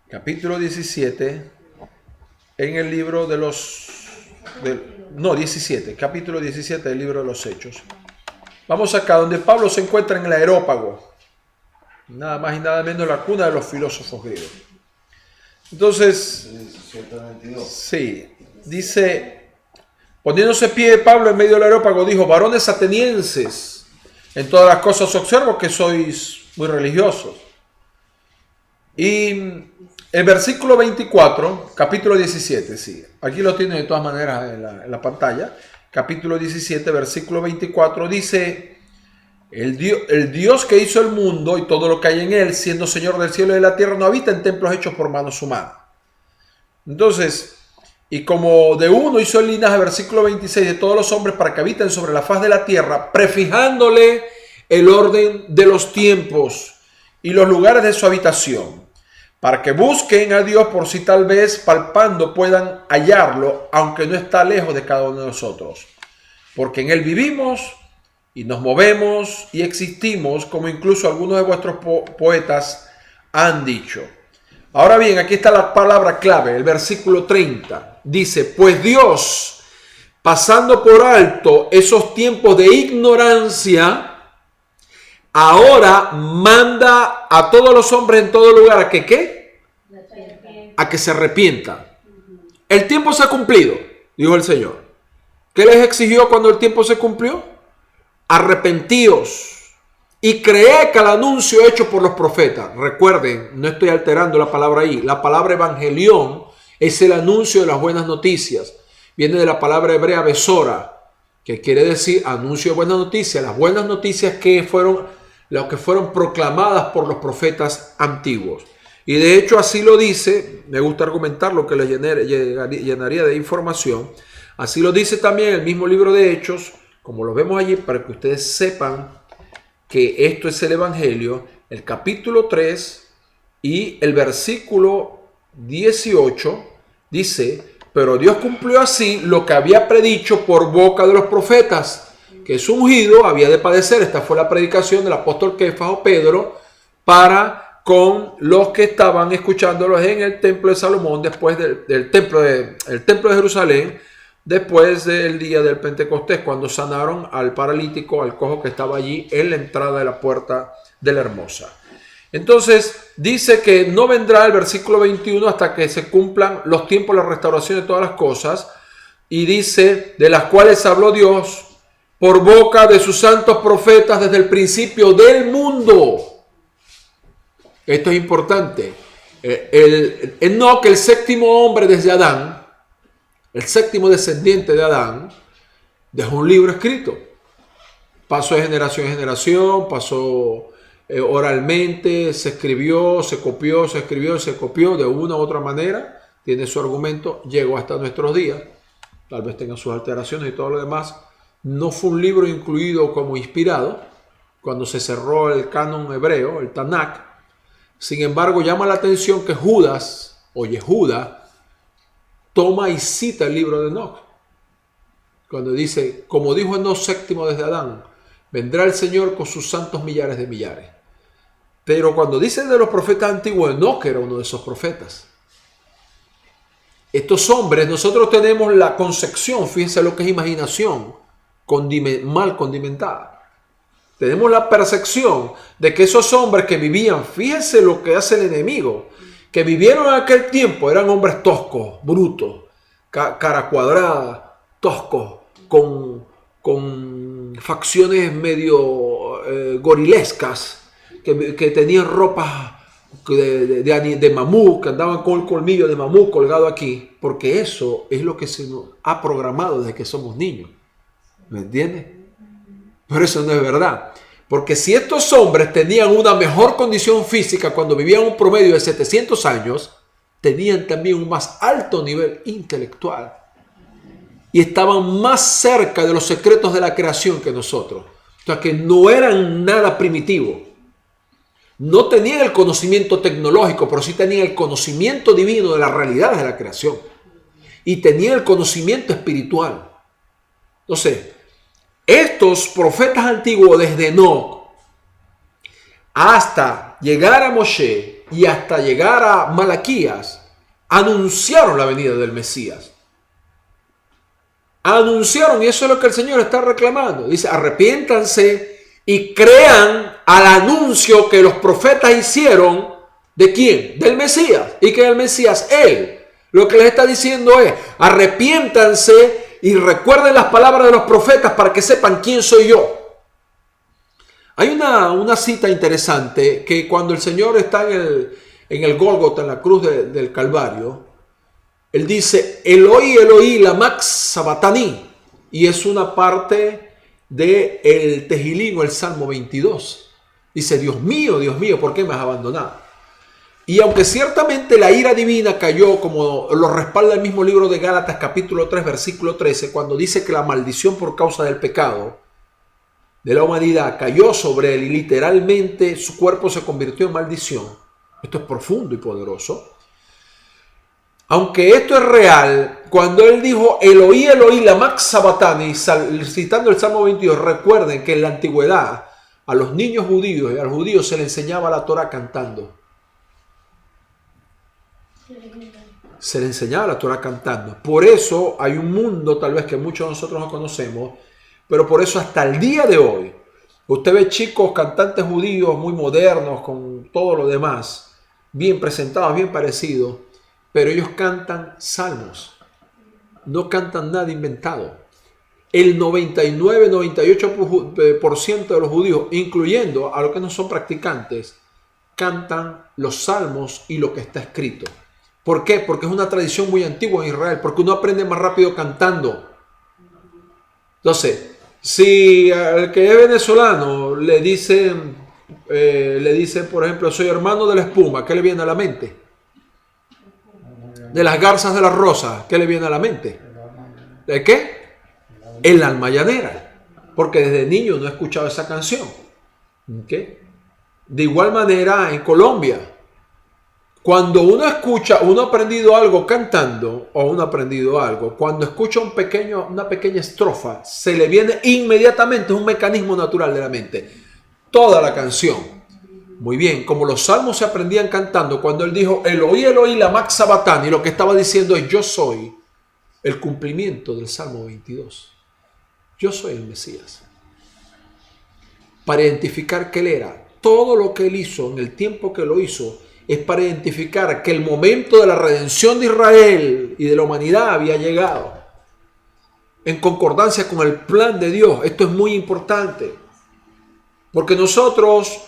capítulo 17, en el libro de los... 17, capítulo 17 del libro de los Hechos. Vamos acá, donde Pablo se encuentra en el Areópago, nada más y nada menos la cuna de los filósofos griegos. Entonces, sí, dice, poniéndose pie Pablo en medio del Areópago, dijo: varones atenienses, en todas las cosas observo que sois muy religiosos. Y el versículo 24, capítulo 17, sí, aquí lo tienen de todas maneras en la pantalla, capítulo 17, versículo 24, dice: el Dios que hizo el mundo y todo lo que hay en él, siendo Señor del cielo y de la tierra, no habita en templos hechos por manos humanas. Entonces, y como de uno hizo el linaje, versículo 26, de todos los hombres para que habiten sobre la faz de la tierra, prefijándole el orden de los tiempos y los lugares de su habitación, para que busquen a Dios por si tal vez palpando puedan hallarlo, aunque no está lejos de cada uno de nosotros. Porque en él vivimos y nos movemos y existimos, como incluso algunos de vuestros poetas han dicho. Ahora bien, aquí está la palabra clave, el versículo 30. Dice: pues Dios, pasando por alto esos tiempos de ignorancia, ahora manda a todos los hombres en todo lugar a que ¿qué? A que se arrepientan. El tiempo se ha cumplido, dijo el Señor. ¿Qué les exigió cuando el tiempo se cumplió? Arrepentíos y creed que el anuncio hecho por los profetas. Recuerden, no estoy alterando la palabra ahí. La palabra evangelión es el anuncio de las buenas noticias. Viene de la palabra hebrea besora, que quiere decir anuncio de buenas noticias. Las buenas noticias que fueron proclamadas por los profetas antiguos. Y de hecho así lo dice, me gusta argumentar lo que les llenaría de información. Así lo dice también el mismo libro de Hechos, como lo vemos allí, para que ustedes sepan que esto es el Evangelio, el capítulo 3 y el versículo 18 dice: pero Dios cumplió así lo que había predicho por boca de los profetas, que su ungido había de padecer. Esta fue la predicación del apóstol Kefas o Pedro para con los que estaban escuchándolos en el templo de Salomón, después del templo de Jerusalén, después del día del Pentecostés, cuando sanaron al paralítico, al cojo que estaba allí en la entrada de la puerta de la Hermosa. Entonces dice que no vendrá el versículo 21 hasta que se cumplan los tiempos de la restauración de todas las cosas, y dice: de las cuales habló Dios por boca de sus santos profetas desde el principio del mundo. Esto es importante. Enoc, el séptimo hombre desde Adán, el séptimo descendiente de Adán, dejó un libro escrito. Pasó de generación en generación, pasó oralmente, se escribió, se copió, se escribió, se copió de una u otra manera. Tiene su argumento, llegó hasta nuestros días. Tal vez tenga sus alteraciones y todo lo demás. No fue un libro incluido como inspirado cuando se cerró el canon hebreo, el Tanakh. Sin embargo, llama la atención que Judas o Yehuda toma y cita el libro de Enoc, cuando dice: como dijo Enoc séptimo desde Adán, vendrá el Señor con sus santos millares de millares. Pero cuando dice de los profetas antiguos, Enoc era uno de esos profetas. Estos hombres, nosotros tenemos la concepción, fíjense lo que es imaginación, mal condimentada. Tenemos la percepción de que esos hombres que vivían, fíjense lo que hace el enemigo, que vivieron en aquel tiempo, eran hombres toscos, brutos, cara cuadrada, toscos, con facciones medio gorilescas, que tenían ropas de mamut, que andaban con el colmillo de mamut colgado aquí, porque eso es lo que se nos ha programado desde que somos niños. ¿Me entiendes? Pero eso no es verdad. Porque si estos hombres tenían una mejor condición física cuando vivían un promedio de 700 años, tenían también un más alto nivel intelectual. Y estaban más cerca de los secretos de la creación que nosotros. O sea que no eran nada primitivo. No tenían el conocimiento tecnológico, pero sí tenían el conocimiento divino de las realidades de la creación. Y tenían el conocimiento espiritual. Entonces, estos profetas antiguos desde Enoc hasta llegar a Moshe, y hasta llegar a Malaquías, anunciaron la venida del Mesías. Anunciaron, y eso es lo que el Señor está reclamando. Dice, arrepiéntanse y crean al anuncio que los profetas hicieron. ¿De quién? Del Mesías. ¿Y que el Mesías? Él. Lo que les está diciendo es, arrepiéntanse y recuerden las palabras de los profetas para que sepan quién soy yo. Hay una cita interesante que cuando el Señor está en el Gólgota, en la cruz del Calvario, Él dice, Eloi, Eloi, lama sabachthani. Y es una parte del Tejilín o el Salmo 22. Dice, Dios mío, ¿por qué me has abandonado? Y aunque ciertamente la ira divina cayó, como lo respalda el mismo libro de Gálatas capítulo 3, versículo 13, cuando dice que la maldición por causa del pecado de la humanidad cayó sobre él y literalmente su cuerpo se convirtió en maldición. Esto es profundo y poderoso. Aunque esto es real, cuando él dijo Eloi, Eloi, lama sabachthani, citando el Salmo 22, recuerden que en la antigüedad a los niños judíos y a los judíos se les enseñaba la Torah cantando. Se les enseñaba la Torah cantando. Por eso hay un mundo tal vez que muchos de nosotros no conocemos, pero por eso hasta el día de hoy, usted ve chicos cantantes judíos muy modernos con todo lo demás, bien presentados, bien parecidos, pero ellos cantan salmos, no cantan nada inventado. El 99-98% de los judíos, incluyendo a los que no son practicantes, cantan los salmos y lo que está escrito. ¿Por qué? Porque es una tradición muy antigua en Israel, porque uno aprende más rápido cantando. Entonces, si al que es venezolano le dicen, por ejemplo, soy hermano de la espuma, ¿qué le viene a la mente? De las garzas de la rosa, ¿qué le viene a la mente? ¿De qué? El alma llanera, porque desde niño no he escuchado esa canción. ¿Okay? De igual manera, en Colombia, cuando uno ha aprendido algo cantando, o uno ha aprendido algo, cuando escucha una pequeña estrofa, se le viene inmediatamente, es un mecanismo natural de la mente, toda la canción. Muy bien, como los salmos se aprendían cantando, cuando él dijo, Eloi, Eloi, lama sabachthani, lo que estaba diciendo es, yo soy el cumplimiento del Salmo 22. Yo soy el Mesías. Para identificar que él era, todo lo que él hizo en el tiempo que lo hizo, es para identificar que el momento de la redención de Israel y de la humanidad había llegado en concordancia con el plan de Dios. Esto es muy importante, porque nosotros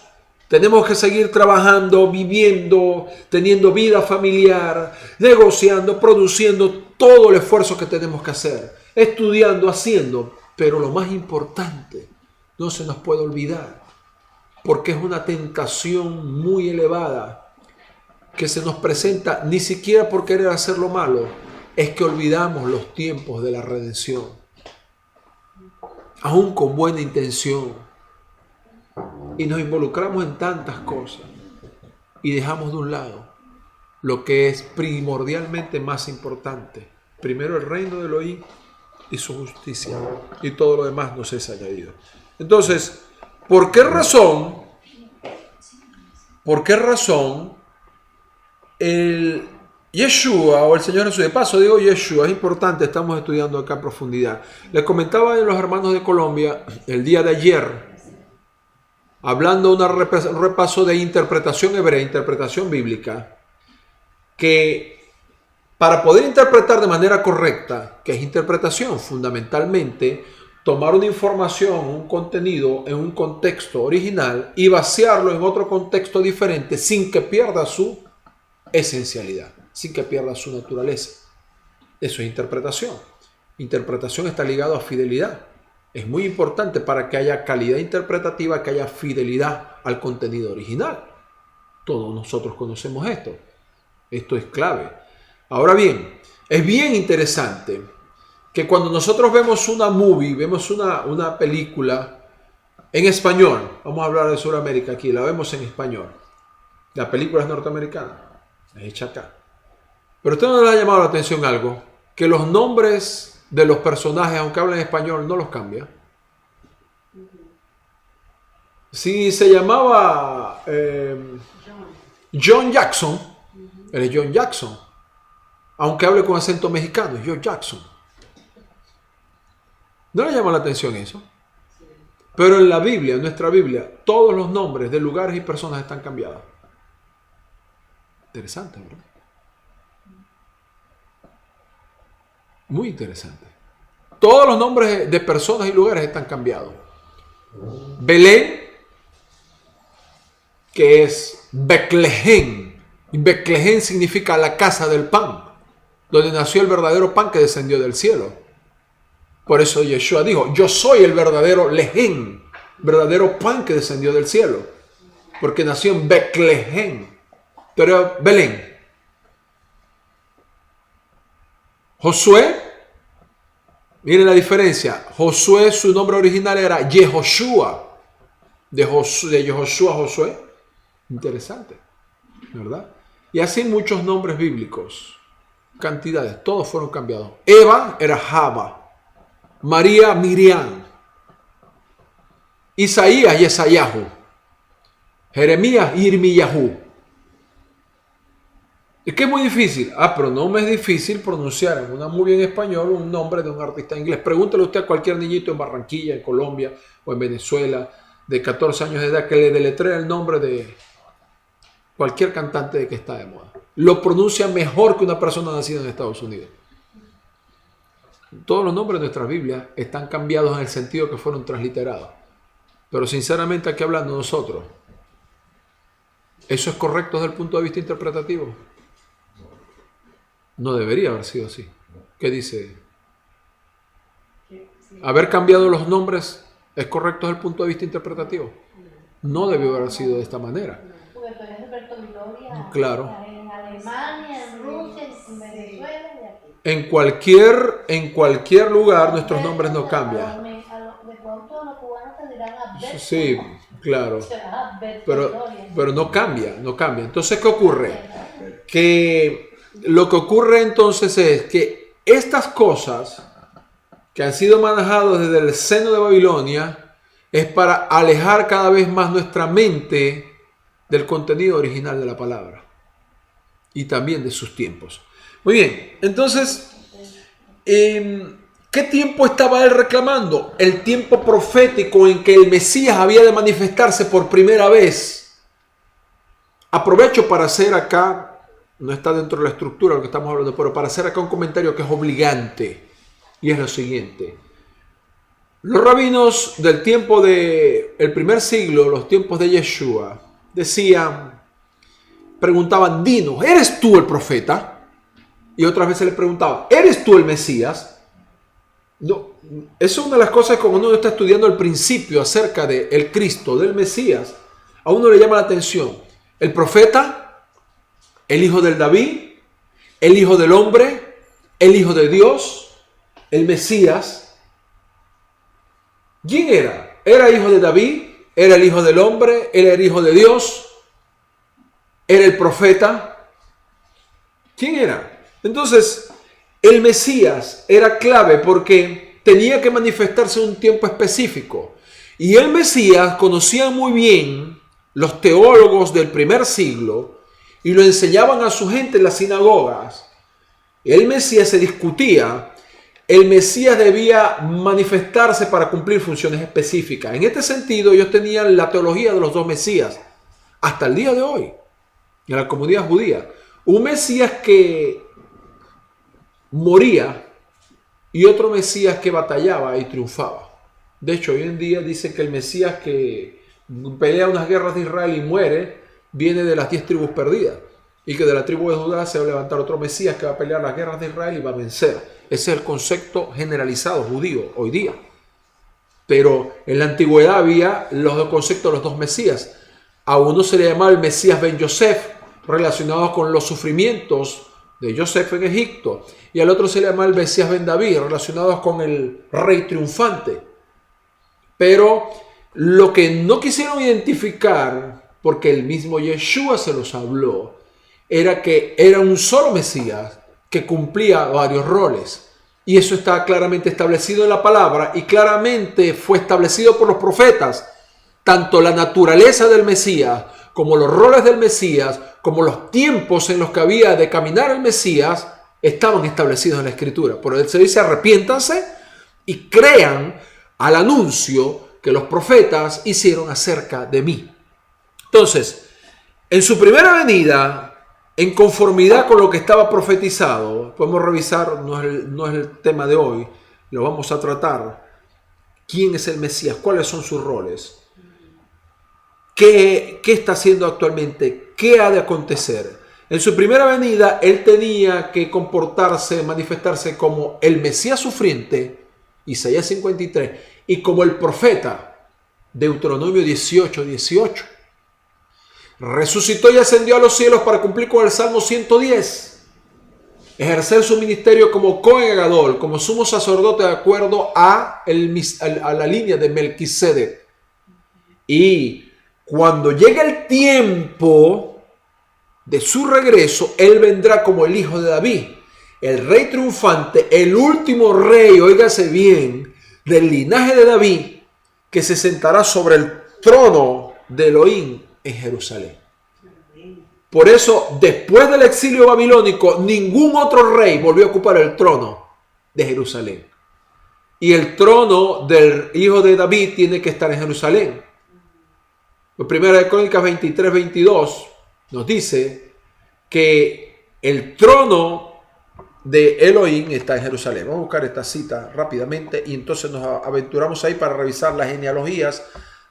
tenemos que seguir trabajando, viviendo, teniendo vida familiar, negociando, produciendo todo el esfuerzo que tenemos que hacer, estudiando, haciendo, pero lo más importante no se nos puede olvidar, porque es una tentación muy elevada que se nos presenta, ni siquiera por querer hacer lo malo, es que olvidamos los tiempos de la redención, aún con buena intención, y nos involucramos en tantas cosas y dejamos de un lado lo que es primordialmente más importante. Primero el reino de Elohim y su justicia, y todo lo demás nos es añadido. Entonces, ¿por qué razón el Yeshua o el Señor Jesús? De paso digo Yeshua, es importante, estamos estudiando acá a profundidad. Les comentaba a los hermanos de Colombia el día de ayer, hablando de un repaso de interpretación hebrea, interpretación bíblica, que para poder interpretar de manera correcta, que es interpretación, fundamentalmente, tomar una información, un contenido en un contexto original y vaciarlo en otro contexto diferente sin que pierda su esencialidad, sin que pierda su naturaleza. Eso es interpretación. Interpretación está ligado a fidelidad. Es muy importante para que haya calidad interpretativa, que haya fidelidad al contenido original. Todos nosotros conocemos esto. Esto es clave. Ahora bien, es bien interesante que cuando nosotros vemos una movie, vemos una película en español, vamos a hablar de Sudamérica aquí, la vemos en español. La película es norteamericana, es hecha acá. Pero a usted no le ha llamado la atención algo, que los nombres de los personajes, aunque hablen español, no los cambia. Si se llamaba John Jackson, él es John Jackson, aunque hable con acento mexicano, es John Jackson. ¿No le llama la atención eso? Pero en la Biblia, en nuestra Biblia, todos los nombres de lugares y personas están cambiados. Interesante, ¿verdad? Muy interesante. Todos los nombres de personas y lugares están cambiados. Belén, que es Betlehem. Y Betlehem significa la casa del pan, donde nació el verdadero pan que descendió del cielo. Por eso Yeshua dijo, yo soy el verdadero Lehem, verdadero pan que descendió del cielo, porque nació en Betlehem, pero Belén. Josué, miren la diferencia. Josué, su nombre original era Yehoshua, de Yehoshua a Josué. Interesante, ¿verdad? Y así muchos nombres bíblicos, cantidades, todos fueron cambiados. Eva era Java. María, Miriam. Isaías, Yesayahu. Jeremías, Irmiyahu. Es que es muy difícil. Pero no me es difícil pronunciar en una muy bien español un nombre de un artista inglés. Pregúntele usted a cualquier niñito en Barranquilla, en Colombia o en Venezuela de 14 años de edad que le deletrea el nombre de cualquier cantante de que está de moda. Lo pronuncia mejor que una persona nacida en Estados Unidos. Todos los nombres de nuestra Biblia están cambiados en el sentido que fueron transliterados. Pero sinceramente, aquí hablando nosotros, ¿eso es correcto desde el punto de vista interpretativo? No debería haber sido así. ¿Qué dice? ¿Haber cambiado los nombres es correcto desde el punto de vista interpretativo? No debió haber sido de esta manera. Claro. En Alemania, en Rusia, en Venezuela y aquí. En cualquier lugar nuestros nombres no cambian. De pronto los cubanos te dirán Alberto. Sí, claro. Pero no cambia. Entonces, ¿qué ocurre? Que lo que ocurre entonces es que estas cosas que han sido manejadas desde el seno de Babilonia es para alejar cada vez más nuestra mente del contenido original de la palabra y también de sus tiempos. Muy bien, entonces, ¿qué tiempo estaba él reclamando? El tiempo profético en que el Mesías había de manifestarse por primera vez. Aprovecho para hacer acá, no está dentro de la estructura de lo que estamos hablando, pero para hacer acá un comentario que es obligante, y es lo siguiente. Los rabinos del tiempo del primer siglo, los tiempos de Yeshua, preguntaban, dinos, ¿eres tú el profeta? Y otras veces le preguntaban, ¿eres tú el Mesías? No, eso es una de las cosas que cuando uno está estudiando el principio acerca del Cristo, del Mesías, a uno le llama la atención. El profeta, el hijo del David, el hijo del hombre, el hijo de Dios, el Mesías. ¿Quién era? ¿Era hijo de David? ¿Era el hijo del hombre? ¿Era el hijo de Dios? ¿Era el profeta? ¿Quién era? Entonces, el Mesías era clave porque tenía que manifestarse en un tiempo específico. Y el Mesías conocía muy bien los teólogos del primer siglo y lo enseñaban a su gente en las sinagogas. El Mesías se discutía. El Mesías debía manifestarse para cumplir funciones específicas. En este sentido, ellos tenían la teología de los dos Mesías hasta el día de hoy, en la comunidad judía. Un Mesías que moría y otro Mesías que batallaba y triunfaba. De hecho, hoy en día dicen que el Mesías que pelea unas guerras de Israel y muere viene de las 10 tribus perdidas y que de la tribu de Judá se va a levantar otro Mesías que va a pelear las guerras de Israel y va a vencer. Ese es el concepto generalizado judío hoy día. Pero en la antigüedad había los conceptos de los dos Mesías. A uno se le llamaba el Mesías Ben Yosef, relacionado con los sufrimientos de Yosef en Egipto, y al otro se le llamaba el Mesías Ben David, relacionado con el rey triunfante. Pero lo que no quisieron identificar, porque el mismo Yeshua se los habló, era que era un solo Mesías que cumplía varios roles. Y eso está claramente establecido en la palabra y claramente fue establecido por los profetas. Tanto la naturaleza del Mesías como los roles del Mesías, como los tiempos en los que había de caminar el Mesías, estaban establecidos en la Escritura. Por eso se dice: arrepiéntanse y crean al anuncio que los profetas hicieron acerca de mí. Entonces, en su primera venida, en conformidad con lo que estaba profetizado, podemos revisar, no es el tema de hoy, lo vamos a tratar. ¿Quién es el Mesías? ¿Cuáles son sus roles? ¿Qué está haciendo actualmente? ¿Qué ha de acontecer? En su primera venida, él tenía que comportarse, manifestarse como el Mesías sufriente, Isaías 53, y como el profeta, Deuteronomio 18:18. Resucitó y ascendió a los cielos para cumplir con el Salmo 110. Ejercer su ministerio como Cohen Gadol, como sumo sacerdote de acuerdo a la línea de Melquisedec. Y cuando llegue el tiempo de su regreso, él vendrá como el hijo de David, el rey triunfante, el último rey, óigase bien, del linaje de David, que se sentará sobre el trono de Elohim en Jerusalén. Por eso, después del exilio babilónico, ningún otro rey volvió a ocupar el trono de Jerusalén. Y el trono del hijo de David tiene que estar en Jerusalén. En Primera de Crónicas 23:22 nos dice que el trono de Elohim está en Jerusalén. Vamos a buscar esta cita rápidamente y entonces nos aventuramos ahí para revisar las genealogías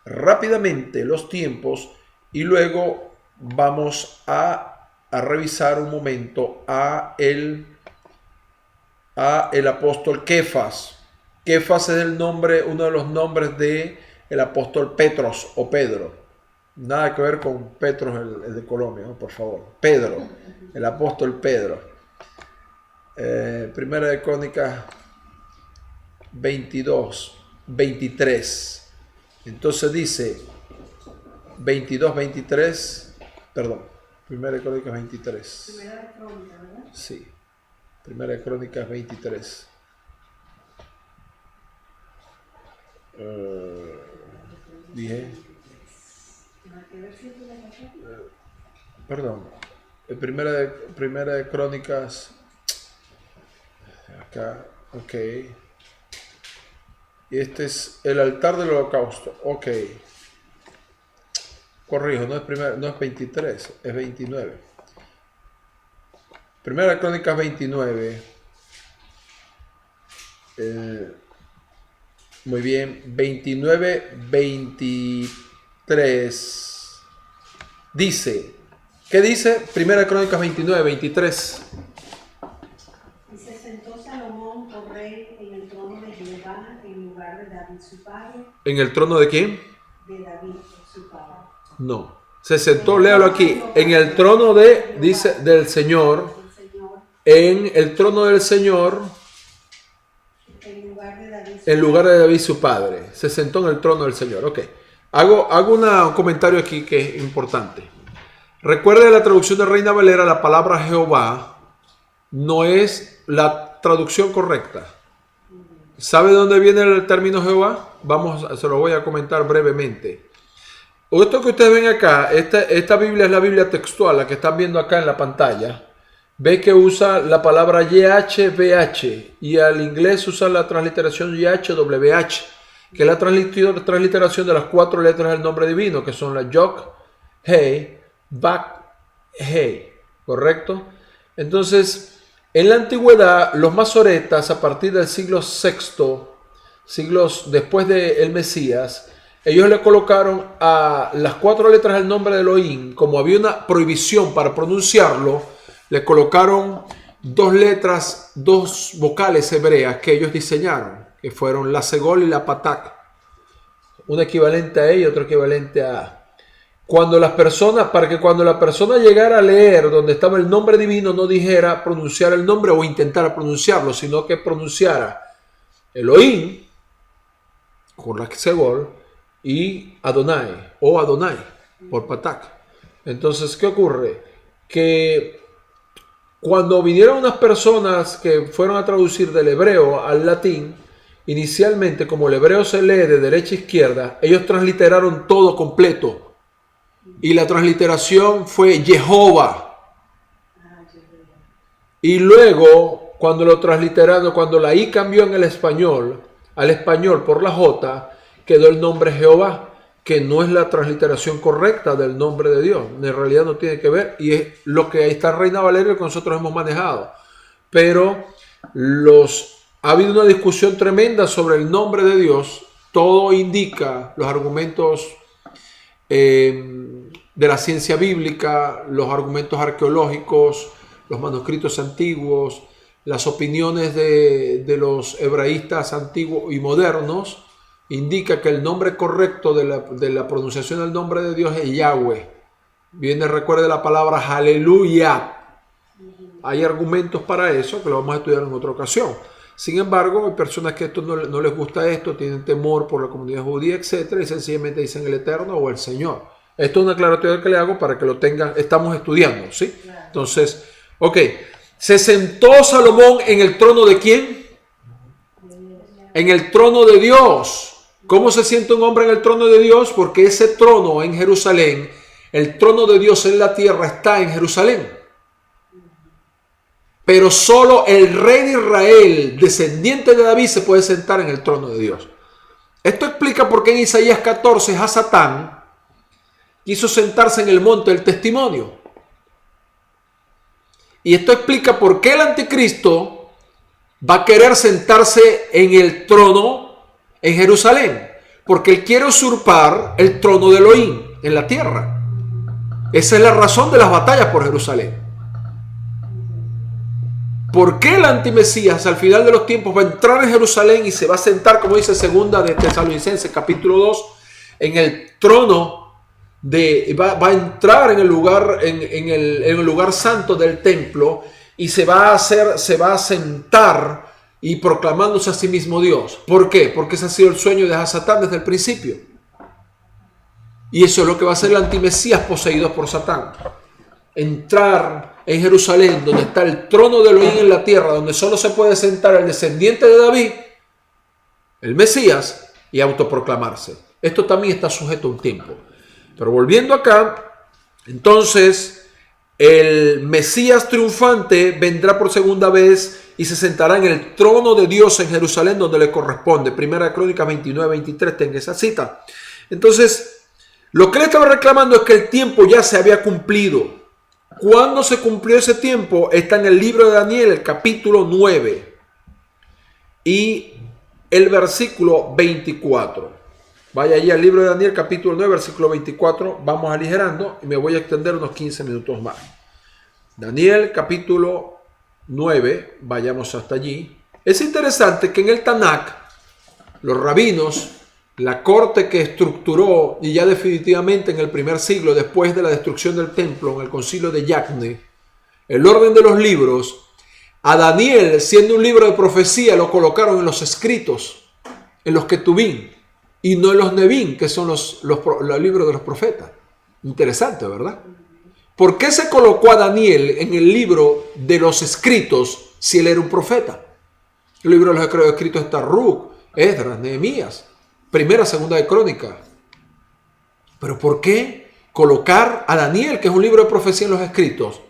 rápidamente, los tiempos, y luego vamos a revisar un momento a el apóstol Kefas. Kefas es uno de los nombres de el apóstol Petros o Pedro. Nada que ver con Petros, el de Colombia, ¿no? Por favor. Pedro, el apóstol Pedro. Primera de Crónicas 22:23. Entonces dice 22:23. Perdón, Primera de Crónicas 23. Primera de Crónicas, ¿verdad? Sí, Primera de Crónicas 23. Dije. Perdón. Primera de Crónicas. Acá, ok. Y este es el altar del holocausto. Ok. Corrijo, no es 23, es 29. Primera de Crónicas 29. Muy bien. 29:23. Dice. ¿Qué dice? Primera de Crónicas 29:23. Y se sentó Salomón por rey en el trono de Jehová en lugar de David su padre. ¿En el trono de quién? De David su padre. No. Se sentó, léalo aquí, en el trono de, dice, del Señor, en el trono del Señor, en lugar de David su padre. Se sentó en el trono del Señor. Ok. Hago un comentario aquí que es importante. Recuerde la traducción de Reina Valera, la palabra Jehová no es la traducción correcta. ¿Sabe de dónde viene el término Jehová? Se lo voy a comentar brevemente. Esto que ustedes ven acá, esta Biblia es la Biblia textual, la que están viendo acá en la pantalla. Ve que usa la palabra YHWH y al inglés usa la transliteración YHWH, que es la transliteración de las 4 letras del nombre divino, que son la Yod, He, Bak, He, ¿correcto? Entonces, en la antigüedad, los masoretas, a partir del siglo VI, siglos después del Mesías, ellos le colocaron a las 4 letras del nombre de Elohim, como había una prohibición para pronunciarlo, le colocaron 2 letras, 2 vocales hebreas que ellos diseñaron, que fueron la Segol y la Patak. Un equivalente a E y otro equivalente a A. Para que cuando la persona llegara a leer donde estaba el nombre divino, no dijera pronunciar el nombre o intentara pronunciarlo, sino que pronunciara Elohim con la Segol y Adonai o Adonai por Patak. Entonces, ¿qué ocurre? Que cuando vinieron unas personas que fueron a traducir del hebreo al latín, inicialmente como el hebreo se lee de derecha a izquierda, ellos transliteraron todo completo. y la transliteración fue Jehová. Y luego, cuando lo transliteraron, cuando la I cambió en el español, al español por la J, quedó el nombre Jehová, que no es la transliteración correcta del nombre de Dios. En realidad no tiene que ver, y es lo que ahí está en Reina Valeria que nosotros hemos manejado. Pero ha habido una discusión tremenda sobre el nombre de Dios. Todo indica, los argumentos de la ciencia bíblica, los argumentos arqueológicos, los manuscritos antiguos, las opiniones de los hebraístas antiguos y modernos, indica que el nombre correcto de la pronunciación del nombre de Dios es Yahweh. Viene, recuerde la palabra aleluya. Hay argumentos para eso que lo vamos a estudiar en otra ocasión. Sin embargo, hay personas que esto no les gusta esto, tienen temor por la comunidad judía, etcétera, y sencillamente dicen el Eterno o el Señor. Esto es una aclaratoria que le hago para que lo tengan. Estamos estudiando, ¿sí? Claro. Entonces, ok. ¿Se sentó Salomón en el trono de quién? En el trono de Dios. ¿Cómo se siente un hombre en el trono de Dios? Porque ese trono en Jerusalén, el trono de Dios en la tierra está en Jerusalén. Pero solo el rey de Israel, descendiente de David, se puede sentar en el trono de Dios. Esto explica por qué en Isaías 14 Hasatán quiso sentarse en el monte del testimonio. Y esto explica por qué el anticristo va a querer sentarse en el trono en Jerusalén. Porque él quiere usurpar el trono de Elohim en la tierra. Esa es la razón de las batallas por Jerusalén. ¿Por qué el antimesías al final de los tiempos va a entrar en Jerusalén y se va a sentar, como dice segunda de Tesalonicenses capítulo 2, en el trono va a entrar en el lugar en el lugar santo del templo y se va a sentar y proclamándose a sí mismo Dios? ¿Por qué? Porque ese ha sido el sueño de Hasatán desde el principio. Y eso es lo que va a hacer el antimesías poseído por Satán. Entrar en Jerusalén, donde está el trono de Elohim en la tierra, donde solo se puede sentar el descendiente de David, el Mesías, y autoproclamarse. Esto también está sujeto a un tiempo. Pero volviendo acá, entonces el Mesías triunfante vendrá por segunda vez y se sentará en el trono de Dios en Jerusalén, donde le corresponde. Primera de Crónicas 29-23, tenga esa cita. Entonces, lo que le estaba reclamando es que el tiempo ya se había cumplido. ¿Cuándo se cumplió ese tiempo? Está en el libro de Daniel, el capítulo 9 y el versículo 24. Vaya allí al libro de Daniel, capítulo 9, versículo 24. Vamos aligerando y me voy a extender unos 15 minutos más. Daniel, capítulo 9, vayamos hasta allí. Es interesante que en el Tanakh, los rabinos, la corte que estructuró, y ya definitivamente en el primer siglo, después de la destrucción del templo, en el concilio de Yacne, el orden de los libros, a Daniel, siendo un libro de profecía, lo colocaron en los escritos, en los Ketubim, y no en los Nebim, que son los libros de los profetas. Interesante, ¿verdad? ¿Por qué se colocó a Daniel en el libro de los escritos si él era un profeta? El libro de los escritos está Ruc, Esdras, Nehemías, Primera, Segunda de Crónica. Pero ¿por qué colocar a Daniel, que es un libro de profecía, en los escritos?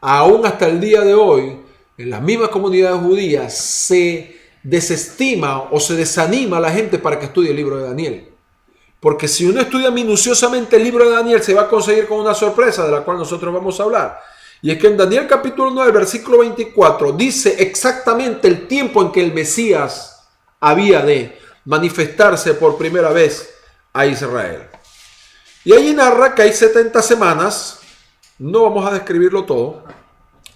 Aún hasta el día de hoy, en las mismas comunidades judías, se desestima o se desanima a la gente para que estudie el libro de Daniel. Porque si uno estudia minuciosamente el libro de Daniel, se va a conseguir con una sorpresa de la cual nosotros vamos a hablar. Y es que en Daniel capítulo 9, versículo 24, dice exactamente el tiempo en que el Mesías había de manifestarse por primera vez a Israel. Y allí narra que hay 70 semanas, no vamos a describirlo todo,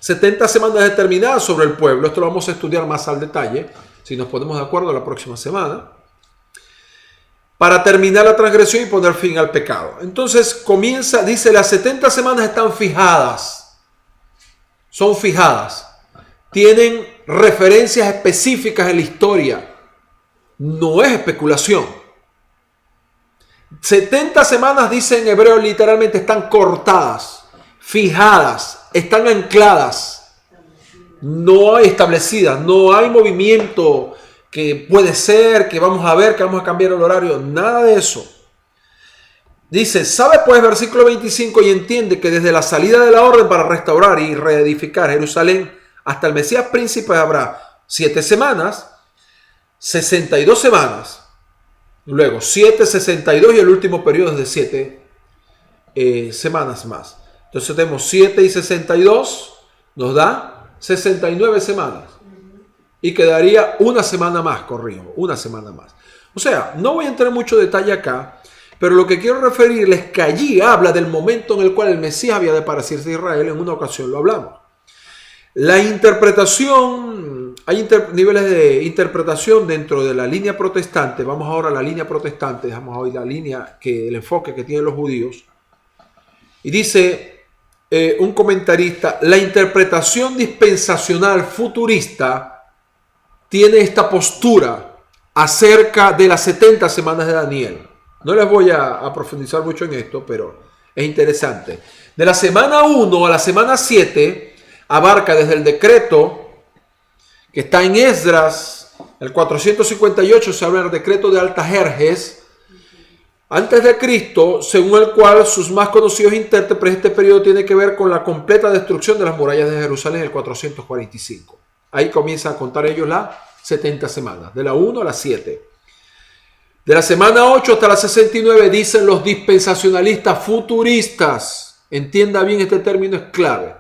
70 semanas determinadas sobre el pueblo. Esto lo vamos a estudiar más al detalle, si nos ponemos de acuerdo la próxima semana, para terminar la transgresión y poner fin al pecado. Entonces comienza, dice, las 70 semanas están fijadas, son fijadas, tienen referencias específicas en la historia. No es especulación. 70 semanas, dice en hebreo, literalmente están cortadas, fijadas, están ancladas, no hay establecidas, no hay movimiento que puede ser, que vamos a ver, que vamos a cambiar el horario, nada de eso. Dice, sabe pues, versículo 25, y entiende que desde la salida de la orden para restaurar y reedificar Jerusalén hasta el Mesías príncipe habrá 7 semanas, 62 semanas, luego 7, 62 y el último periodo es de 7 semanas más. Entonces tenemos 7 y 62, nos da 69 semanas. Y quedaría una semana más, corrijo, una semana más. O sea, no voy a entrar en mucho detalle acá, pero lo que quiero referirles es que allí habla del momento en el cual el Mesías había de parecerse a Israel. En una ocasión lo hablamos. La interpretación, hay niveles de interpretación dentro de la línea protestante. Vamos ahora a la línea protestante, dejamos hoy la línea, el enfoque que tienen los judíos. Y dice un comentarista, la interpretación dispensacional futurista tiene esta postura acerca de las 70 semanas de Daniel. No les voy a profundizar mucho en esto, pero es interesante. De la semana 1 a la semana 7 abarca desde el decreto que está en Esdras, el 458, se habla del decreto de Artajerjes, antes de Cristo, según el cual sus más conocidos intérpretes, este periodo tiene que ver con la completa destrucción de las murallas de Jerusalén en el 445. Ahí comienzan a contar ellos las 70 semanas, de la 1 a la 7. De la semana 8 hasta la 69 dicen los dispensacionalistas futuristas. Entienda bien, este término es clave.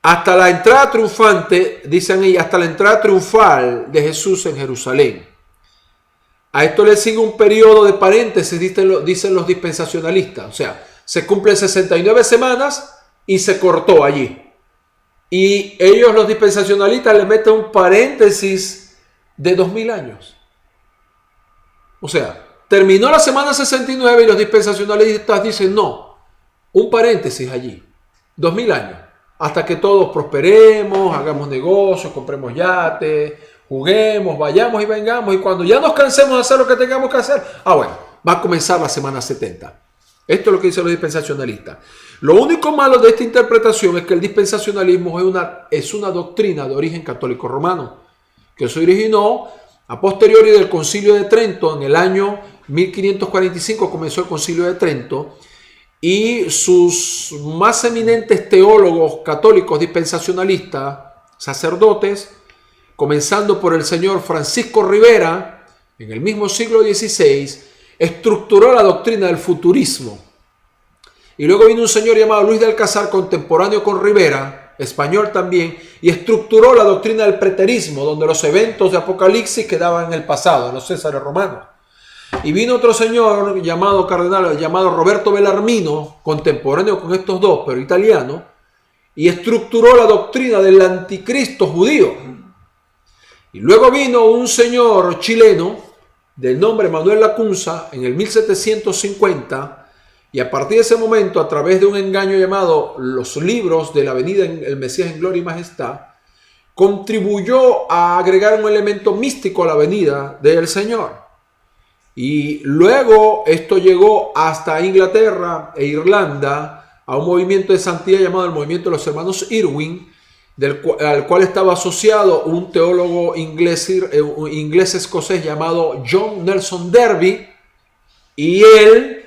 Hasta la entrada triunfante, dicen ellos, hasta la entrada triunfal de Jesús en Jerusalén. A esto le sigue un periodo de paréntesis, dicen los dispensacionalistas. O sea, se cumplen 69 semanas y se cortó allí. Y ellos, los dispensacionalistas, le meten un paréntesis de 2000 años. O sea, terminó la semana 69 y los dispensacionalistas dicen no, un paréntesis allí, 2000 años, hasta que todos prosperemos, hagamos negocios, compremos yates, juguemos, vayamos y vengamos, y cuando ya nos cansemos de hacer lo que tengamos que hacer, bueno, va a comenzar la semana 70. Esto es lo que dicen los dispensacionalistas. Lo único malo de esta interpretación es que el dispensacionalismo es una doctrina de origen católico romano, que se originó a posteriori del Concilio de Trento. En el año 1545 comenzó el Concilio de Trento y sus más eminentes teólogos católicos dispensacionalistas, sacerdotes, comenzando por el señor Francisco Rivera, en el mismo siglo XVI, estructuró la doctrina del futurismo. Y luego vino un señor llamado Luis de Alcázar, contemporáneo con Rivera, español también, y estructuró la doctrina del preterismo, donde los eventos de Apocalipsis quedaban en el pasado, en los Césares romanos. Y vino otro señor llamado Roberto Bellarmino, contemporáneo con estos dos, pero italiano, y estructuró la doctrina del anticristo judío. Y luego vino un señor chileno, del nombre Manuel Lacunza, en el 1750, y a partir de ese momento, a través de un engaño llamado Los Libros de la Venida el Mesías en Gloria y Majestad, contribuyó a agregar un elemento místico a la venida del Señor. Y luego esto llegó hasta Inglaterra e Irlanda, a un movimiento de santidad llamado el movimiento de los hermanos Irwin, al cual estaba asociado un teólogo inglés escocés llamado John Nelson Darby, y él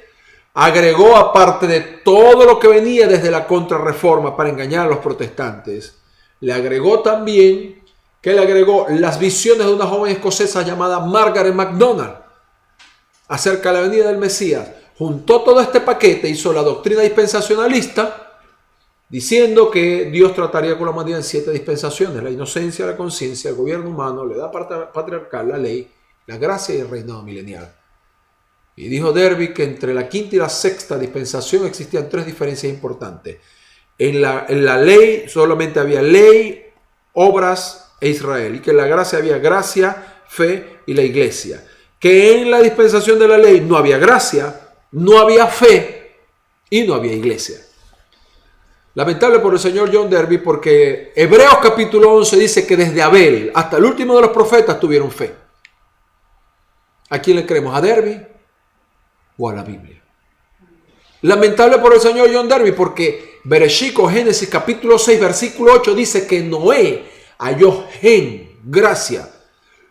agregó, aparte de todo lo que venía desde la Contrarreforma para engañar a los protestantes, le agregó también las visiones de una joven escocesa llamada Margaret MacDonald acerca de la venida del Mesías. Juntó todo este paquete, hizo la doctrina dispensacionalista, diciendo que Dios trataría con la humanidad en 7 dispensaciones: la inocencia, la conciencia, el gobierno humano, la edad patriarcal, la ley, la gracia y el reinado milenial. Y dijo Derby que entre la quinta y la sexta dispensación existían 3 diferencias importantes. En la ley solamente había ley, obras e Israel, y que en la gracia había gracia, fe y la iglesia. Que en la dispensación de la ley no había gracia, no había fe y no había iglesia. Lamentable por el señor John Darby, porque Hebreos capítulo 11 dice que desde Abel hasta el último de los profetas tuvieron fe. ¿A quién le creemos? ¿A Darby o a la Biblia? Lamentable por el señor John Darby, porque Bereshit, Génesis capítulo 6 versículo 8 dice que Noé halló gen, gracia,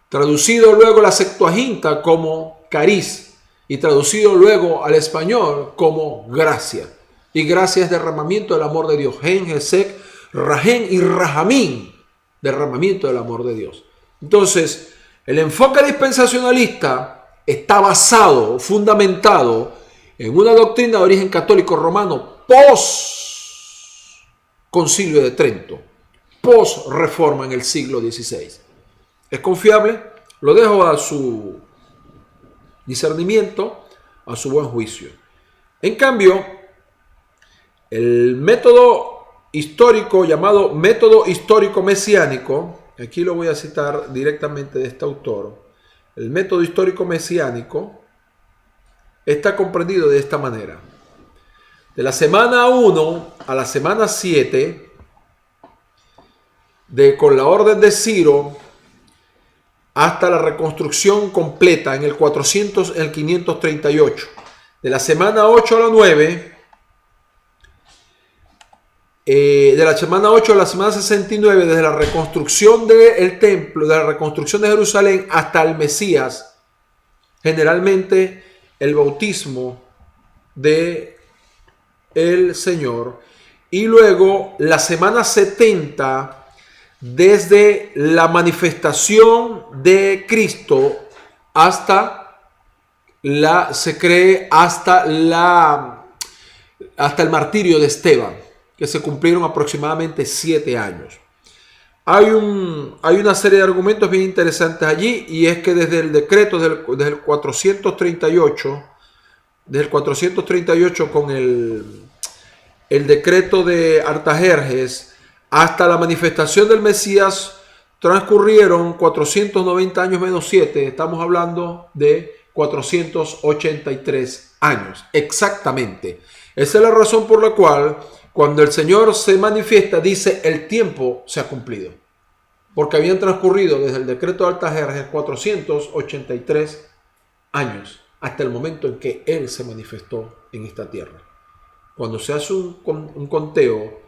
traducido luego la Septuaginta como cariz, y traducido luego al español como gracia. Y gracia es derramamiento del amor de Dios. Gen, Gesek, Rajen y Rajamín, derramamiento del amor de Dios. Entonces, el enfoque dispensacionalista está basado, fundamentado en una doctrina de origen católico romano post Concilio de Trento, post reforma en el siglo XVI. ¿Es confiable? Lo dejo a su discernimiento, a su buen juicio. En cambio, el método histórico llamado método histórico mesiánico, aquí lo voy a citar directamente de este autor, el método histórico mesiánico está comprendido de esta manera. De la semana 1 a la semana 7, con la orden de Ciro, hasta la reconstrucción completa en el 538. De la semana 8 a la 9, de la semana 8 a la semana 69, desde la reconstrucción del templo, de la reconstrucción de Jerusalén hasta el Mesías, generalmente el bautismo de el Señor, y luego la semana 70, desde la manifestación de Cristo hasta hasta el martirio de Esteban, que se cumplieron aproximadamente 7 años. Hay una serie de argumentos bien interesantes allí, y es que desde el decreto, desde el 438 con el decreto de Artajerjes, hasta la manifestación del Mesías transcurrieron 490 años menos 7. Estamos hablando de 483 años. Exactamente. Esa es la razón por la cual cuando el Señor se manifiesta dice el tiempo se ha cumplido. Porque habían transcurrido desde el decreto de Artajerjes 483 años hasta el momento en que Él se manifestó en esta tierra. Cuando se hace un conteo,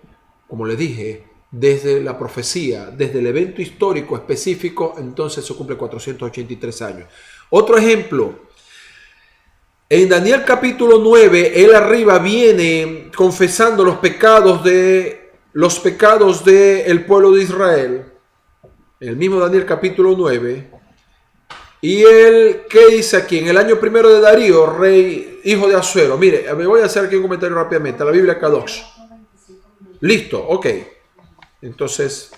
como les dije, desde la profecía, desde el evento histórico específico, entonces se cumple 483 años. Otro ejemplo, en Daniel capítulo 9, él arriba viene confesando los pecados del pueblo de Israel, en el mismo Daniel capítulo 9, y él, ¿qué dice aquí? En el año primero de Darío, rey, hijo de Asuero. Mire, me voy a hacer aquí un comentario rápidamente, la Biblia Kadosh. Listo, ok. Entonces,